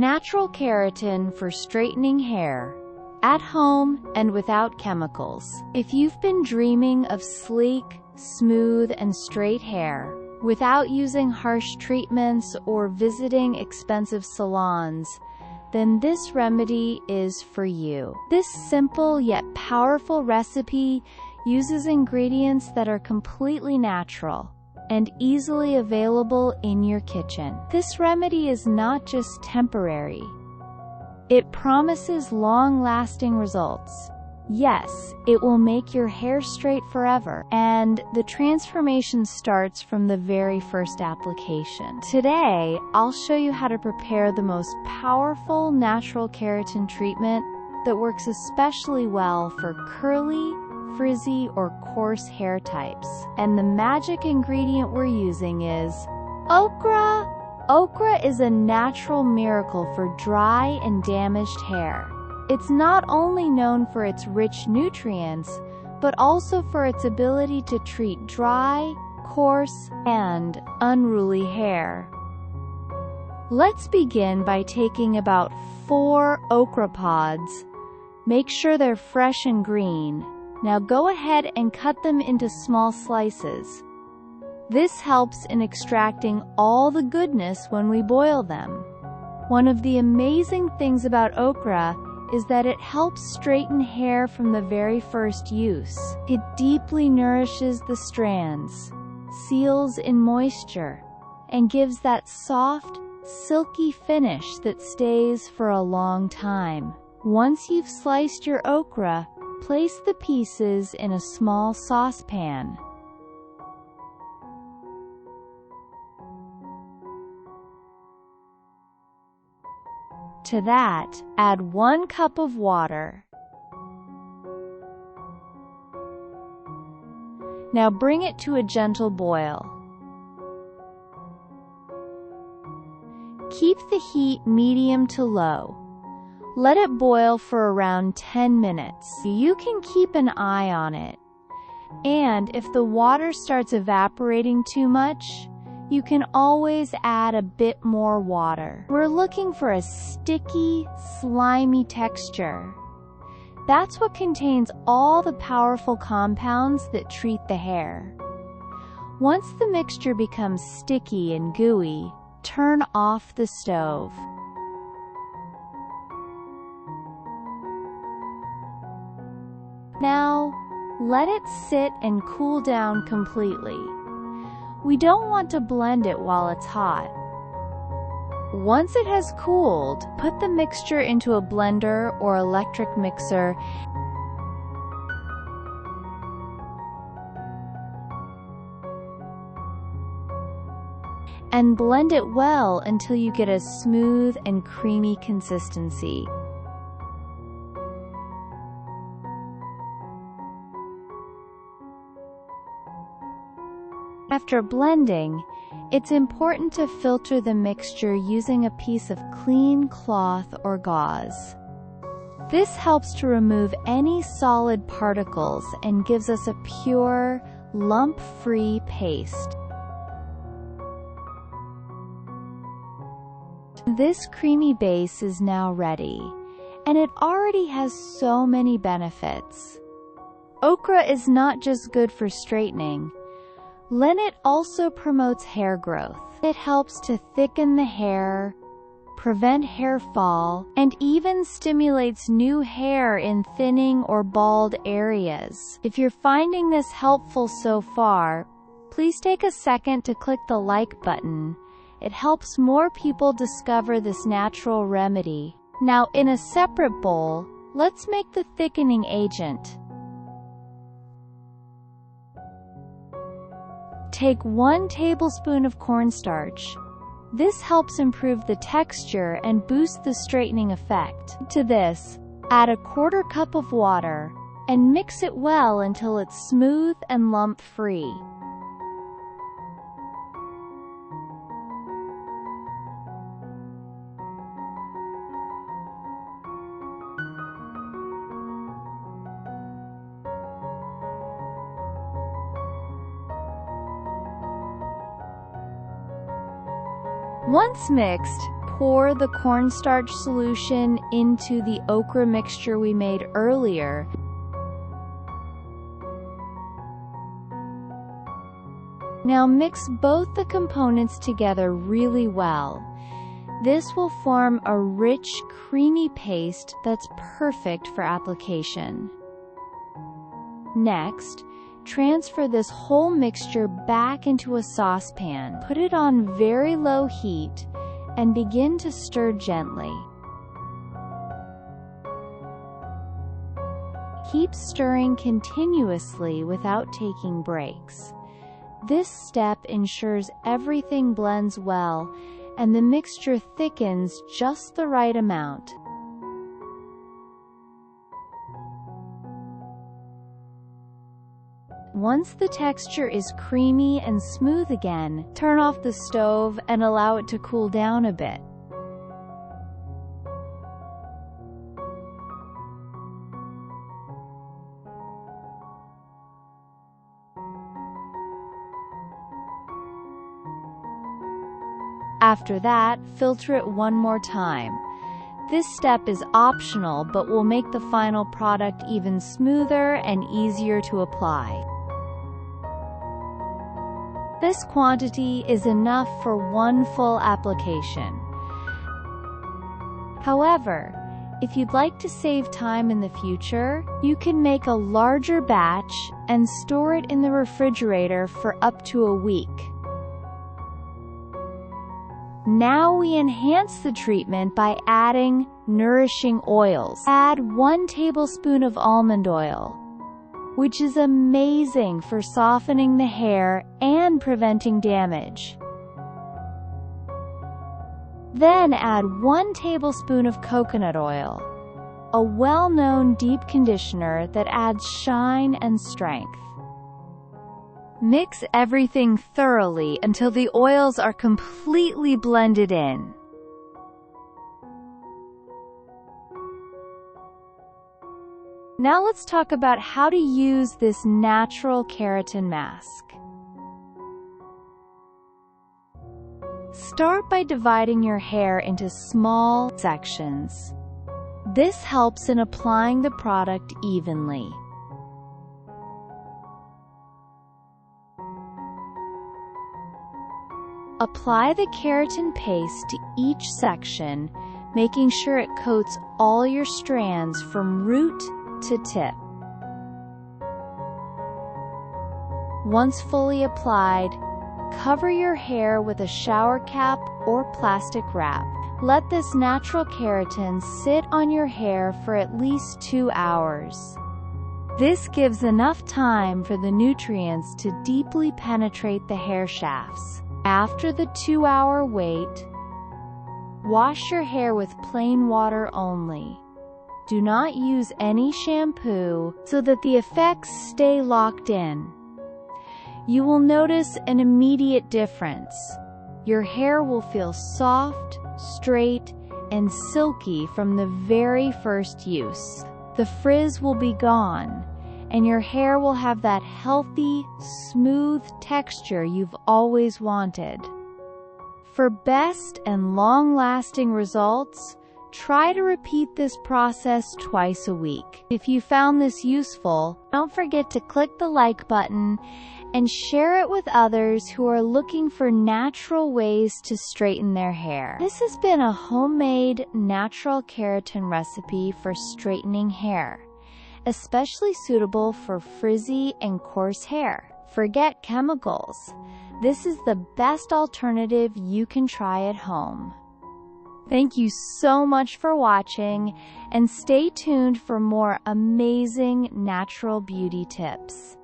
Natural keratin for straightening hair, at home and without chemicals. If you've been dreaming of sleek, smooth, and straight hair, without using harsh treatments or visiting expensive salons, then this remedy is for you. This simple yet powerful recipe uses ingredients that are completely natural and easily available in your kitchen. This remedy is not just temporary. It promises long-lasting results. Yes, it will make your hair straight forever, and the transformation starts from the very first application. Today, I'll show you how to prepare the most powerful natural keratin treatment that works especially well for curly, frizzy, or coarse hair types. And the magic ingredient we're using is okra. Okra is a natural miracle for dry and damaged hair. It's not only known for its rich nutrients, but also for its ability to treat dry, coarse, and unruly hair. Let's begin by taking about 4 okra pods. Make sure they're fresh and green. Now go ahead and cut them into small slices. This helps in extracting all the goodness when we boil them. One of the amazing things about okra is that it helps straighten hair from the very first use. It deeply nourishes the strands, seals in moisture, and gives that soft, silky finish that stays for a long time. Once you've sliced your okra, place the pieces in a small saucepan. To that, add 1 cup of water. Now bring it to a gentle boil. Keep the heat medium to low. Let it boil for around 10 minutes. You can keep an eye on it. And if the water starts evaporating too much, you can always add a bit more water. We're looking for a sticky, slimy texture. That's what contains all the powerful compounds that treat the hair. Once the mixture becomes sticky and gooey, turn off the stove. Now, let it sit and cool down completely. We don't want to blend it while it's hot. Once it has cooled, put the mixture into a blender or electric mixer and blend it well until you get a smooth and creamy consistency. After blending, it's important to filter the mixture using a piece of clean cloth or gauze. This helps to remove any solid particles and gives us a pure, lump-free paste. This creamy base is now ready, and it already has so many benefits. Okra is not just good for straightening. It also promotes hair growth. It helps to thicken the hair, prevent hair fall, and even stimulates new hair in thinning or bald areas. If you're finding this helpful so far, please take a second to click the like button. It helps more people discover this natural remedy. Now, in a separate bowl, let's make the thickening agent. Take 1 tablespoon of cornstarch. This helps improve the texture and boost the straightening effect. To this, add a 1/4 cup of water and mix it well until it's smooth and lump-free. Once mixed, pour the cornstarch solution into the okra mixture we made earlier. Now mix both the components together really well. This will form a rich, creamy paste that's perfect for application. Next, transfer this whole mixture back into a saucepan. Put it on very low heat and begin to stir gently. Keep stirring continuously without taking breaks. This step ensures everything blends well and the mixture thickens just the right amount. Once the texture is creamy and smooth again, turn off the stove and allow it to cool down a bit. After that, filter it one more time. This step is optional but will make the final product even smoother and easier to apply. This quantity is enough for one full application. However, if you'd like to save time in the future, you can make a larger batch and store it in the refrigerator for up to a week. Now we enhance the treatment by adding nourishing oils. Add 1 tablespoon of almond oil, which is amazing for softening the hair and preventing damage. Then add 1 tablespoon of coconut oil, a well-known deep conditioner that adds shine and strength. Mix everything thoroughly until the oils are completely blended in. Now let's talk about how to use this natural keratin mask. Start by dividing your hair into small sections. This helps in applying the product evenly. Apply the keratin paste to each section, making sure it coats all your strands from root to tip. Once fully applied, cover your hair with a shower cap or plastic wrap. Let this natural keratin sit on your hair for at least 2 hours. This gives enough time for the nutrients to deeply penetrate the hair shafts. After the 2-hour wait, wash your hair with plain water only. Do not use any shampoo so that the effects stay locked in. You will notice an immediate difference. Your hair will feel soft, straight, and silky from the very first use. The frizz will be gone, and your hair will have that healthy, smooth texture you've always wanted. For best and long-lasting results, try to repeat this process twice a week. If you found this useful, don't forget to click the like button and share it with others who are looking for natural ways to straighten their hair. This has been a homemade natural keratin recipe for straightening hair, especially suitable for frizzy and coarse hair. Forget chemicals. This is the best alternative you can try at home. Thank you so much for watching, and stay tuned for more amazing natural beauty tips.